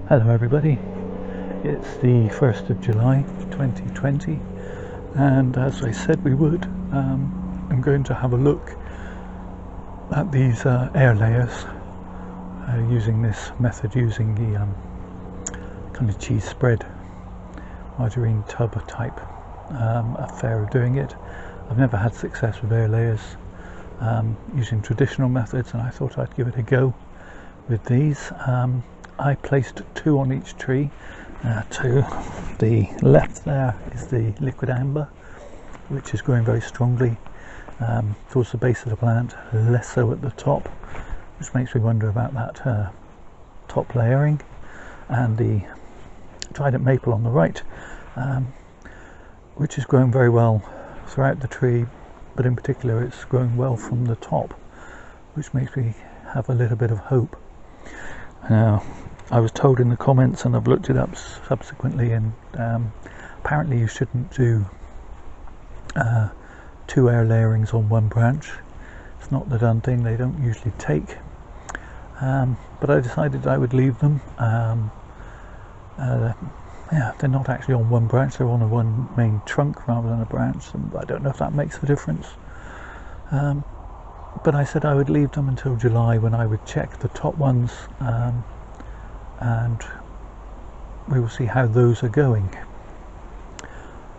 Hello everybody, it's the 1st of July 2020 and as I said we would, I'm going to have a look at these air layers using this method, using the kind of cheese spread margarine tub type affair of doing it. I've never had success with air layers using traditional methods, and I thought I'd give it a go with these. I placed 2 on each tree. To the left there is the Liquidambar, which is growing very strongly towards the base of the plant, less so at the top, which makes me wonder about that top layering. And the Trident Maple on the right, which is growing very well throughout the tree, but in particular it's growing well from the top, which makes me have a little bit of hope. Now, I was told in the comments, and I've looked it up subsequently, and apparently you shouldn't do 2 air layerings on one branch. It's not the done thing, they don't usually take. But I decided I would leave them. Yeah, they're not actually on one branch, they're on one main trunk rather than a branch, and I don't know if that makes a difference. But I said I would leave them until July, when I would check the top ones, and we will see how those are going.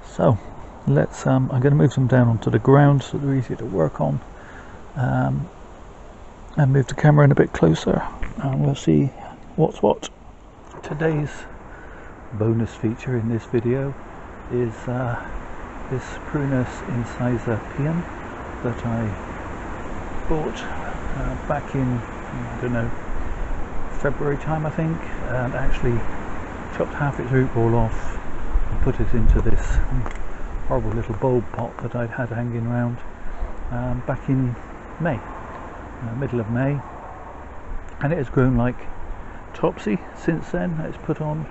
So let's I'm going to move them down onto the ground so they're easier to work on, and move the camera in a bit closer, and we'll see what's what. Today's bonus feature in this video is this Prunus Incisa PM that I bought back in, I don't know, February time I think, and actually chopped half its root ball off and put it into this horrible little bulb pot that I'd had hanging around back in May, middle of May, and it has grown like topsy since then. It's put on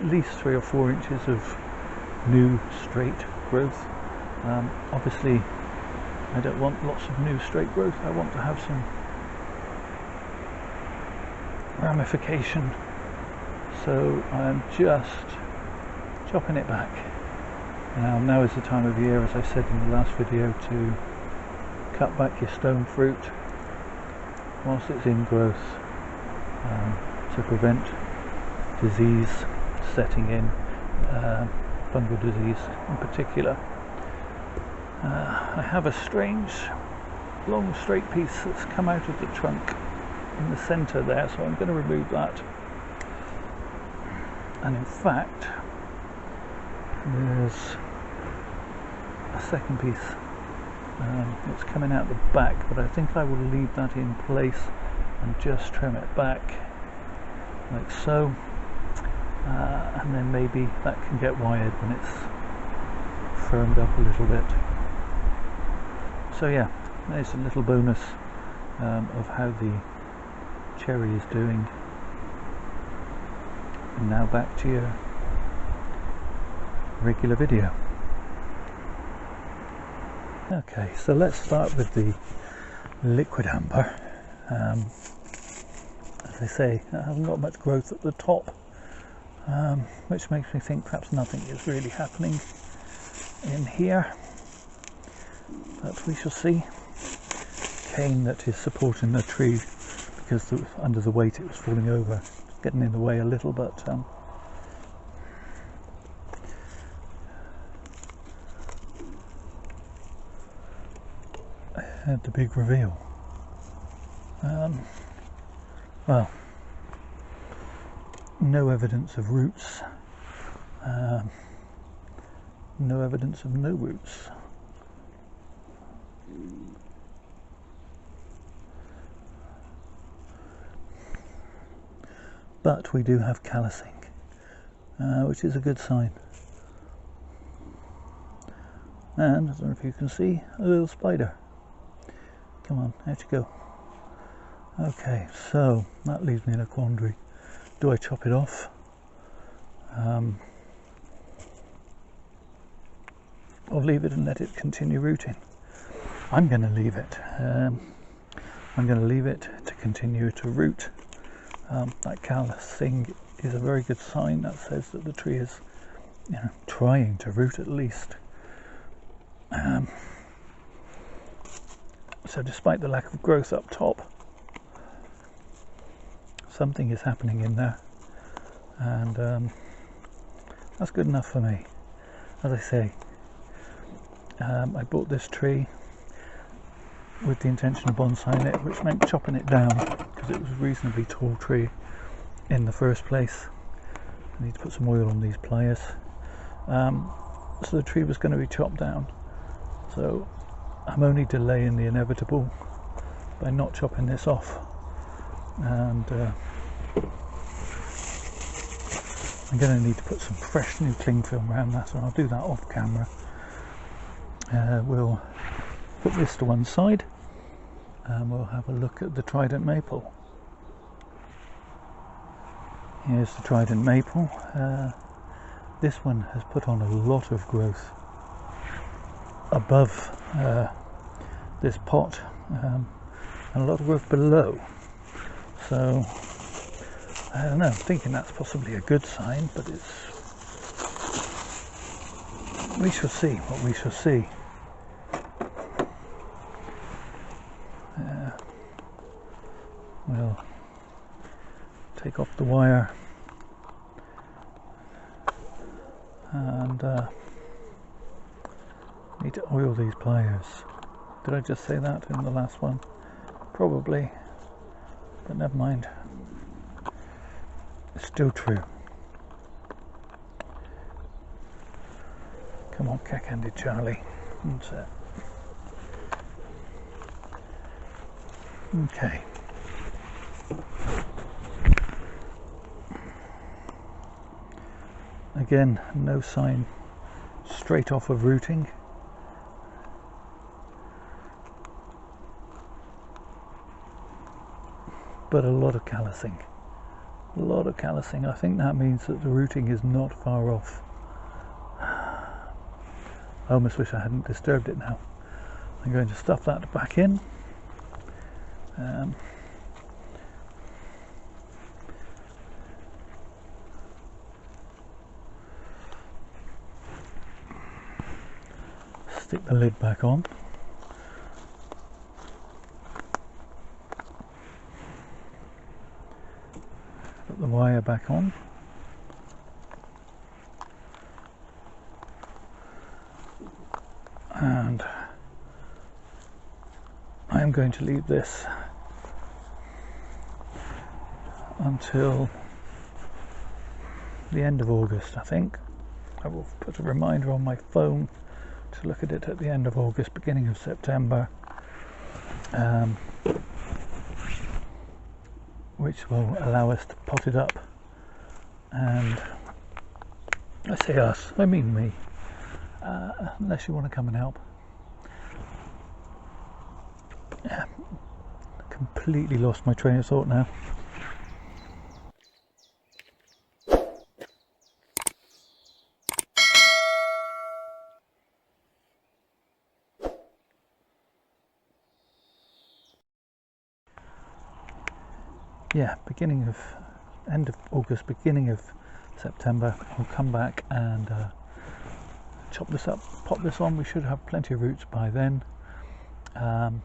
at least 3 or 4 inches of new straight growth. Obviously I don't want lots of new straight growth, I want to have some ramification, so I'm just chopping it back. Now is the time of year, as I said in the last video, to cut back your stone fruit whilst it's in growth, to prevent disease setting in, fungal disease in particular. I have a strange long straight piece that's come out of the trunk in the centre there, so I'm going to remove that. And in fact there's a second piece that's coming out the back, but I think I will leave that in place and just trim it back like so, and then maybe that can get wired when it's firmed up a little bit. So yeah, there's a little bonus of how the cherry is doing. And now back to your regular video. Okay, so let's start with the Liquidambar. As I say, it hasn't got much growth at the top, which makes me think perhaps nothing is really happening in here, but we shall see. Cane that is supporting the tree, because under the weight it was falling over, getting in the way a little, but I had the big reveal. Well, no evidence of roots, no evidence of no roots. But we do have callousing, which is a good sign. And I don't know if you can see a little spider. Come on, out you go. Okay, so that leaves me in a quandary. Do I chop it off? Or leave it and let it continue rooting? I'm going to leave it. I'm going to leave it to continue to root. That callousing is a very good sign. That says that the tree is, trying to root at least. So despite the lack of growth up top, something is happening in there, and that's good enough for me. As I say, I bought this tree with the intention of bonsaiing it, which meant chopping it down because it was a reasonably tall tree in the first place. I need to put some oil on these pliers. So the tree was going to be chopped down, so I'm only delaying the inevitable by not chopping this off, and I'm going to need to put some fresh new cling film around that, so I'll do that off camera. We'll put this to one side and we'll have a look at the Trident Maple. Here's the Trident Maple. This one has put on a lot of growth above this pot, and a lot of growth below, so I don't know, I'm thinking that's possibly a good sign, but we shall see what we shall see. We'll take off the wire and need to oil these pliers. Did I just say that in the last one? Probably, but never mind. It's still true. Come on, cack-handed Charlie. That's it. Okay. Again, no sign straight off of rooting. But a lot of callousing. A lot of callousing. I think that means that the rooting is not far off. I almost wish I hadn't disturbed it now. I'm going to stuff that back in. Stick the lid back on. Put the wire back on. And I am going to leave this until the end of August, I think. I will put a reminder on my phone to look at it at the end of August, beginning of September, which will allow us to pot it up. And I say us, I mean me, unless you want to come and help. Completely lost my train of thought now. Yeah, end of August, beginning of September, I'll come back and chop this up, pop this on. We should have plenty of roots by then, and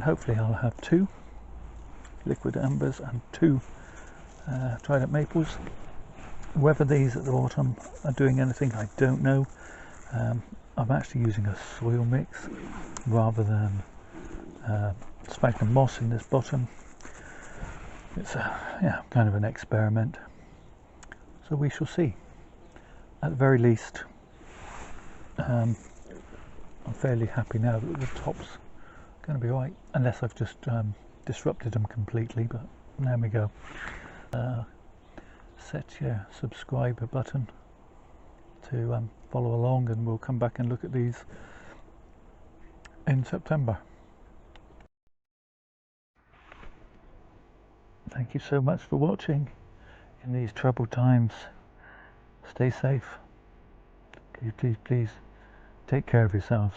hopefully I'll have 2 Liquidambars and 2 Trident Maples. Whether these at the bottom are doing anything, I don't know. I'm actually using a soil mix rather than sphagnum moss in this bottom. It's kind of an experiment, so we shall see. At the very least, I'm fairly happy now that the top's going to be right, unless I've just disrupted them completely, but there we go. Set your subscriber button to follow along, and we'll come back and look at these in September. Thank you so much for watching in these troubled times. Stay safe. Please take care of yourselves.